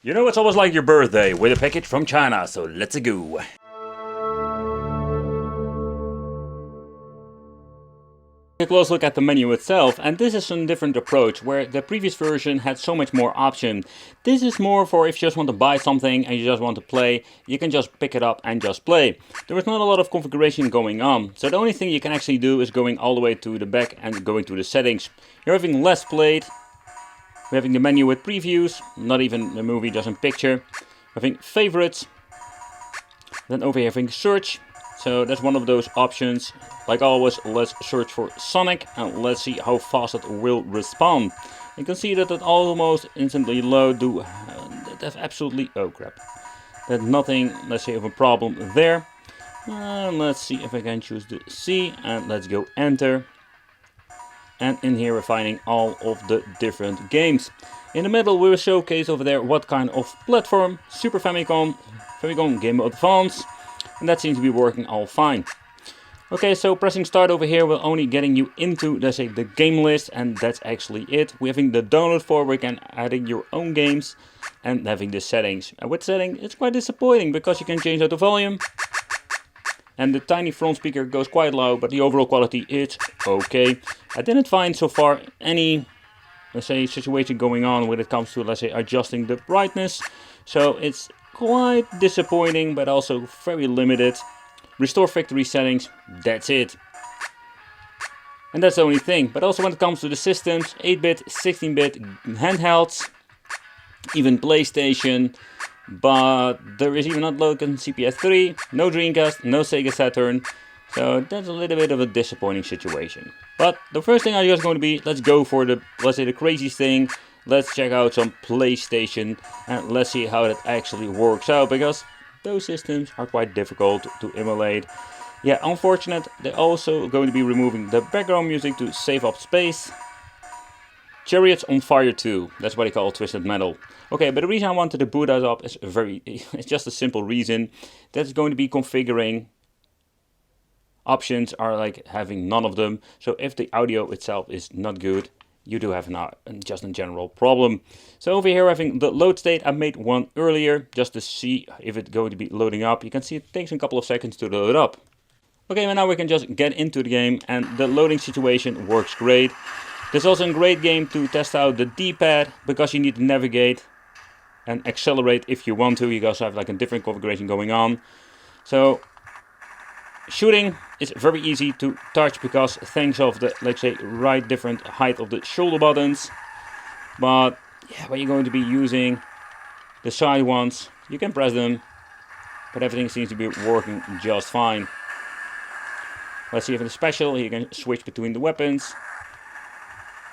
You know, it's almost like your birthday with a package from China, so let's go. A close look at the menu itself, and this is a different approach where the previous version had so much more option. This is more for if you just want to buy something and you just want to play, you can just pick it up and just play. There is not a lot of configuration going on, so the only thing you can actually do is going all the way to the back and going to the settings. You're having less played. We're having the menu with previews, not even a movie, just a picture. We're having favorites. Then over here having search. So that's one of those options. Like always, let's search for Sonic and let's see how fast it will respond. You can see that it almost instantly load. That's absolutely, oh crap. There's nothing, let's say, of a problem there. Let's see if I can choose the C and let's go enter. And in here we're finding all of the different games. In the middle we will showcase over there what kind of platform, Super Famicom, Famicom Game Boy Advance, and that seems to be working all fine. Okay, so pressing start over here will only getting you into, let's say, the game list, and that's actually it. We're having the download for where you can adding your own games and having the settings. And with setting it's quite disappointing because you can change out the volume. And the tiny front speaker goes quite low, but the overall quality is okay. I didn't find so far any, let's say, situation going on when it comes to, let's say, adjusting the brightness. So it's quite disappointing, but also very limited. Restore factory settings, that's it. And that's the only thing. But also when it comes to the systems, 8-bit, 16-bit, handhelds, even PlayStation. But there is even not local CPS3, no Dreamcast, no Sega Saturn. So that's a little bit of a disappointing situation. But the first thing I'm just going to be, let's go for the, let's say, the craziest thing. Let's check out some PlayStation and let's see how it actually works out, because those systems are quite difficult to emulate. Yeah, unfortunate, they're also going to be removing the background music to save up space. Chariots on Fire 2, that's what they call Twisted Metal. Okay, but the reason I wanted to boot that up is it's just a simple reason. That's going to be configuring. Options are like having none of them. So if the audio itself is not good, you do have just a general problem. So over here having the load state, I made one earlier just to see if it's going to be loading up. You can see it takes a couple of seconds to load up. Okay, well now we can just get into the game and the loading situation works great. This is also a great game to test out the D-pad because you need to navigate and accelerate if you want to. You also have like a different configuration going on. So shooting is very easy to touch because thanks of the, let's say, right different height of the shoulder buttons. But yeah, when you're going to be using the side ones, you can press them, but everything seems to be working just fine. Let's see if it's special, you can switch between the weapons.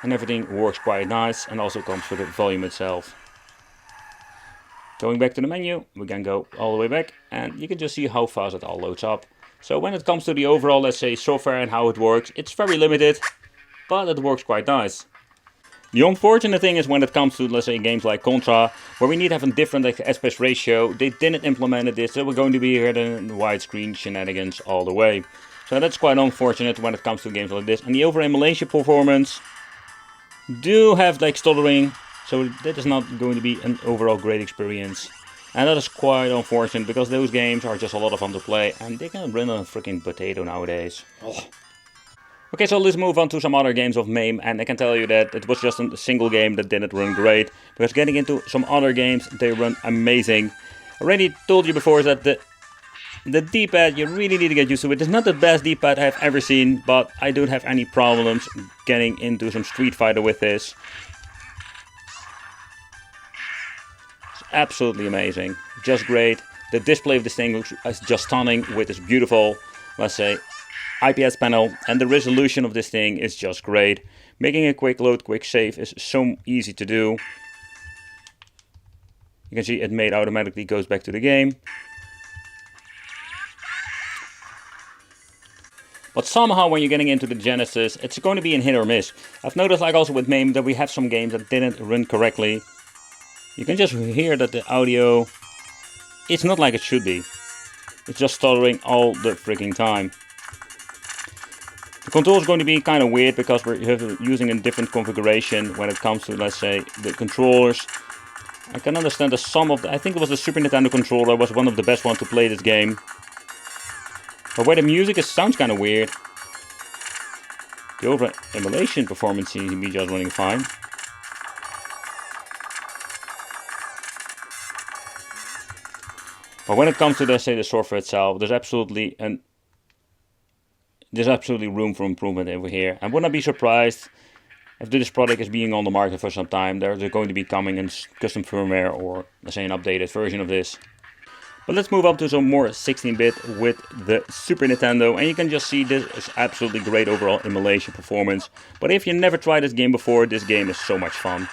And everything works quite nice and also comes with the volume itself. Going back to the menu, we can go all the way back and you can just see how fast it all loads up. So when it comes to the overall, let's say, software and how it works, it's very limited, but it works quite nice. The unfortunate thing is when it comes to, let's say, games like Contra, where we need to have a different aspect ratio, they didn't implement this, so we're going to be here in widescreen shenanigans all the way. So that's quite unfortunate when it comes to games like this. And the overall emulation performance do have like stuttering, so that is not going to be an overall great experience. And that is quite unfortunate because those games are just a lot of fun to play and they can run on a freaking potato nowadays. Oh. Okay, so let's move on to some other games of MAME, and I can tell you that it was just a single game that didn't run great, because getting into some other games, they run amazing. I already told you before that the D-pad, you really need to get used to it. It's not the best D-pad I've ever seen, but I don't have any problems getting into some Street Fighter with this. It's absolutely amazing, just great. The display of this thing looks just stunning with this beautiful, let's say, IPS panel, and the resolution of this thing is just great. Making a quick load, quick save is so easy to do. You can see it made automatically goes back to the game. But somehow when you're getting into the Genesis, it's going to be a hit or miss. I've noticed, like also with MAME, that we have some games that didn't run correctly. You can just hear that the audio, it's not like it should be. It's just stuttering all the freaking time. The control is going to be kind of weird because we're using a different configuration when it comes to, let's say, the controllers. I can understand that some of the, I think it was the Super Nintendo controller was one of the best ones to play this game. But where the music is, sounds kind of weird. The overall emulation performance seems to be just running fine. But when it comes to, let's say, the software itself, there's absolutely room for improvement over here. I would not be surprised if this product is being on the market for some time. They're going to be coming in custom firmware or, let's say, an updated version of this. But let's move up to some more 16-bit with the Super Nintendo, and you can just see this is absolutely great overall emulation performance. But if you never tried this game before, this game is so much fun.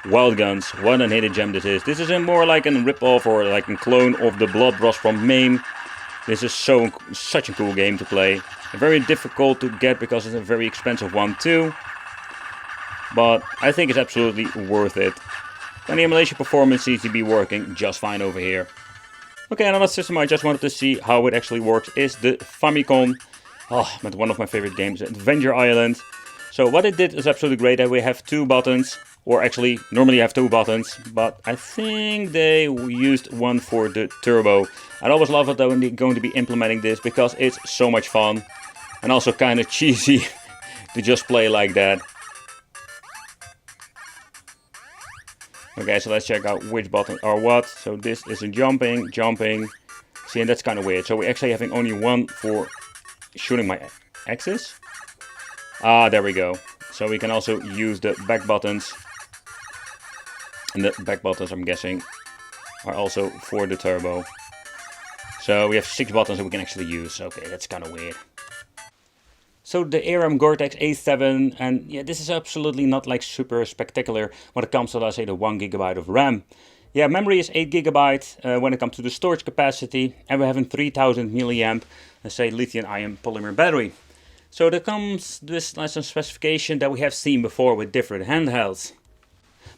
Wild Guns, what an hidden gem this is. This is more like a rip-off or like a clone of the Blood Bros from MAME. This is such a cool game to play. Very difficult to get because it's a very expensive one too. But I think it's absolutely worth it. And the emulation performance seems to be working just fine over here. Okay, another system I just wanted to see how it actually works is the Famicom. Oh, one of my favorite games, Adventure Island. So what it did is absolutely great that we have two buttons. Or actually, normally you have two buttons, but I think they used one for the turbo. I always love it when they're going to be implementing this because it's so much fun. And also kind of cheesy to just play like that. Okay, so let's check out which buttons are what. So this is a jumping. See, and that's kind of weird. So we're actually having only one for shooting my axis. Ah, there we go. So we can also use the back buttons. And the back buttons, I'm guessing, are also for the turbo. So we have 6 buttons that we can actually use. Okay, that's kind of weird. So the ARM Cortex A7, and yeah, this is absolutely not like super spectacular when it comes to, let's say, the 1 GB of RAM. Yeah, memory is 8 GB when it comes to the storage capacity, and we're having 3000 milliamp, let's say, lithium-ion polymer battery. So there comes this nice specification that we have seen before with different handhelds.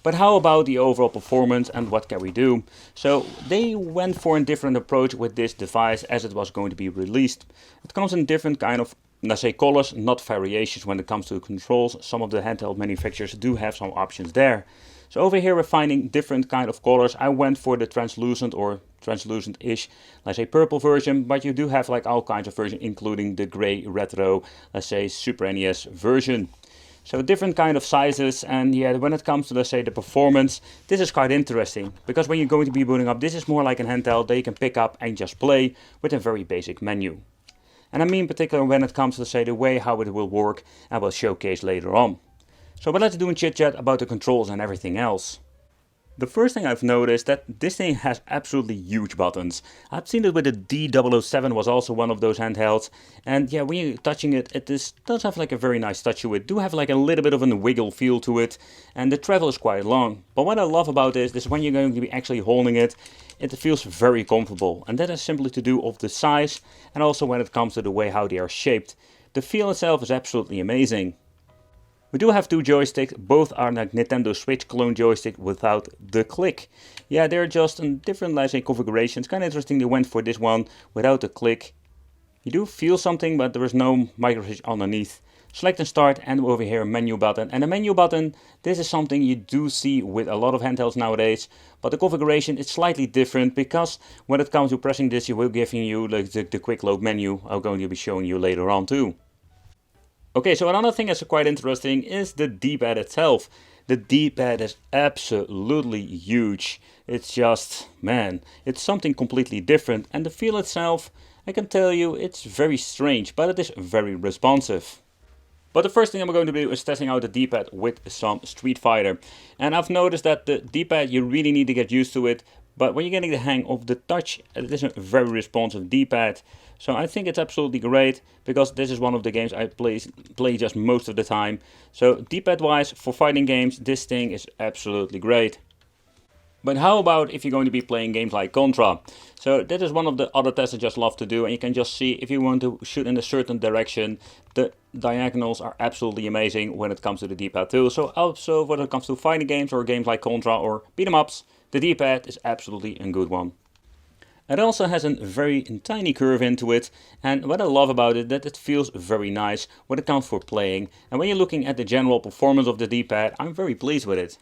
But how about the overall performance and what can we do? So they went for a different approach with this device as it was going to be released. It comes in different kind of, let's say, colors, not variations when it comes to controls. Some of the handheld manufacturers do have some options there. So over here we're finding different kind of colors. I went for the translucent or translucent-ish, let's say, purple version, but you do have like all kinds of versions, including the gray retro, let's say, Super NES version. So different kind of sizes, and yeah, when it comes to, let's say, the performance, this is quite interesting. Because when you're going to be booting up, this is more like a handheld that you can pick up and just play with a very basic menu. And I mean particularly when it comes to, say, the way how it will work, I will showcase later on. So but let's do a chit chat about the controls and everything else. The first thing I've noticed that this thing has absolutely huge buttons. I've seen it with the D007 was also one of those handhelds. And yeah, when you're touching it, it does have like a very nice touch to it. Do have like a little bit of a wiggle feel to it. And the travel is quite long. But what I love about this is when you're going to be actually holding it, it feels very comfortable. And that is simply to do of the size and also when it comes to the way how they are shaped. The feel itself is absolutely amazing. We do have two joysticks, both are like Nintendo Switch clone joystick without the click. Yeah, they're just in different, let's say, configurations. Kind of interesting they went for this one without the click. You do feel something, but there is no micro switch underneath. Select and start, and over here a menu button. And the menu button, this is something you do see with a lot of handhelds nowadays. But the configuration is slightly different because when it comes to pressing this, it will give you like the quick load menu. I'm going to be showing you later on too. Okay, so another thing that's quite interesting is the D-pad itself. The D-pad is absolutely huge. It's just, man, it's something completely different. And the feel itself, I can tell you, it's very strange, but it is very responsive. But the first thing I'm going to do is testing out the D-pad with some Street Fighter. And I've noticed that the D-pad, you really need to get used to it. But when you're getting the hang of the touch, it is a very responsive D-pad. So I think it's absolutely great, because this is one of the games I play just most of the time. So D-pad wise, for fighting games, this thing is absolutely great. But how about if you're going to be playing games like Contra? So that is one of the other tests I just love to do, and you can just see if you want to shoot in a certain direction, the diagonals are absolutely amazing when it comes to the D-pad too. So also when it comes to fighting games or games like Contra or beat 'em ups, the D-pad is absolutely a good one. It also has a very tiny curve into it, and what I love about it that it feels very nice when it comes for playing. And when you're looking at the general performance of the D-pad, I'm very pleased with it.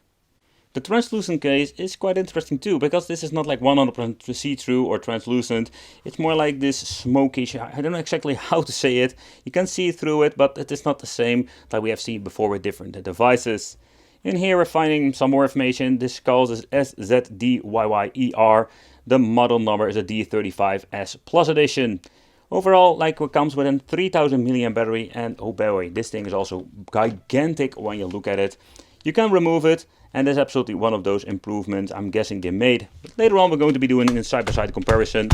The translucent case is quite interesting too, because this is not like 100% see-through or translucent. It's more like this smokish, I don't know exactly how to say it. You can see through it, but it is not the same that we have seen before with different devices. In here we're finding some more information. This calls is SZDYYER. The model number is a D35S Plus edition. Overall, like it comes with a 3000 mAh battery, and oh boy, this thing is also gigantic when you look at it. You can remove it, and that's absolutely one of those improvements I'm guessing they made. But later on we're going to be doing a side-by-side comparison.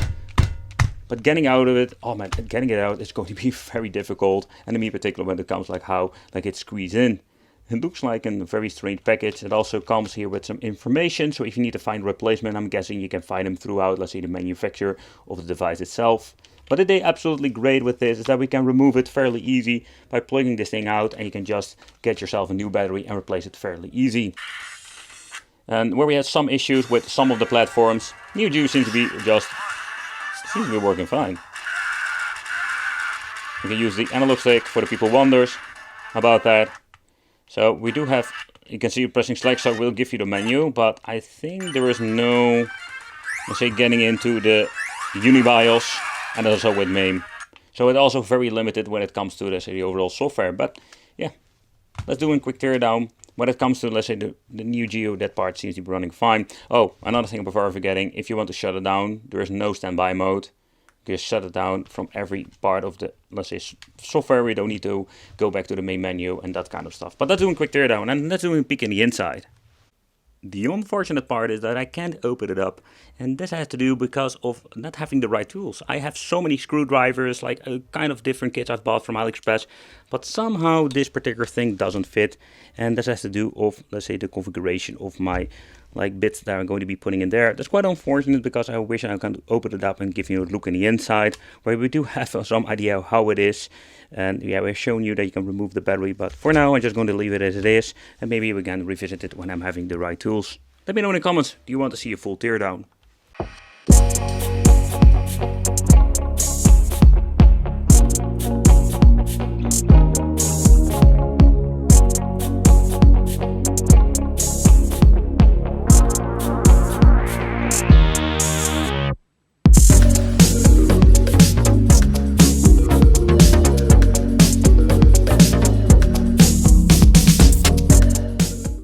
But getting out of it, oh man, getting it out is going to be very difficult. And in particular when it comes like how like it squeezes in. It looks like a very strange package. It also comes here with some information. So if you need to find a replacement, I'm guessing you can find them throughout, let's say, the manufacturer of the device itself. But the thing absolutely great with this is that we can remove it fairly easy by plugging this thing out, and you can just get yourself a new battery and replace it fairly easy. And where we had some issues with some of the platforms, Neo Geo seems to be working fine. You can use the analog stick for the people who wonders about that. So we do have, you can see pressing select so will give you the menu, but I think there is no, let's say, getting into the UniBIOS and also with MAME. So it's also very limited when it comes to, let's say, the overall software. But yeah, let's do a quick teardown. When it comes to, let's say, the Neo Geo, that part seems to be running fine. Oh, another thing before forgetting, if you want to shut it down, there is no standby mode. You just shut it down from every part of the, let's say, software. We don't need to go back to the main menu and that kind of stuff. But let's do a quick teardown and let's do a peek in the inside. The unfortunate part is that I can't open it up, and this has to do because of not having the right tools. I have so many screwdrivers, like a kind of different kits I've bought from AliExpress, but somehow this particular thing doesn't fit, and this has to do with, let's say, the configuration of my bits that I'm going to be putting in there. That's quite unfortunate because I wish I could open it up and give you a look in the inside, where we do have some idea how it is. And yeah, we've shown you that you can remove the battery, but for now I'm just going to leave it as it is, and maybe we can revisit it when I'm having the right tools. Let me know in the comments, do you want to see a full teardown?